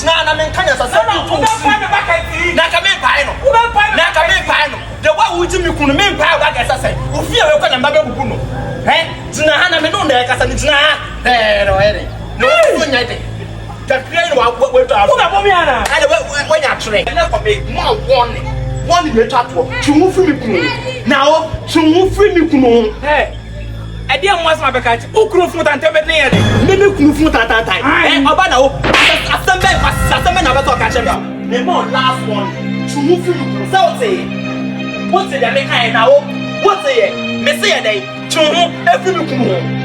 na na men kanya sasa no na ka men pai no na ka men pai no de wa wuji mi kunu men pai wa ga sasa ofi e we kwa na mba be bubu no tina ha na me no na ka sa ni tina ha no ere no so nya de ka kire no we to Who na me ana ade we nya tre na ko me mo one me tato tumu fi mi kunu na o tumu fi mi kunu I didn't want my back. Who grew from that? Maybe kunu tata oba na o asembe na beto ka chemia me mo last one tumu fi mi kunu say what say ya me kai na o what say me say ya dai tumu every mi kunu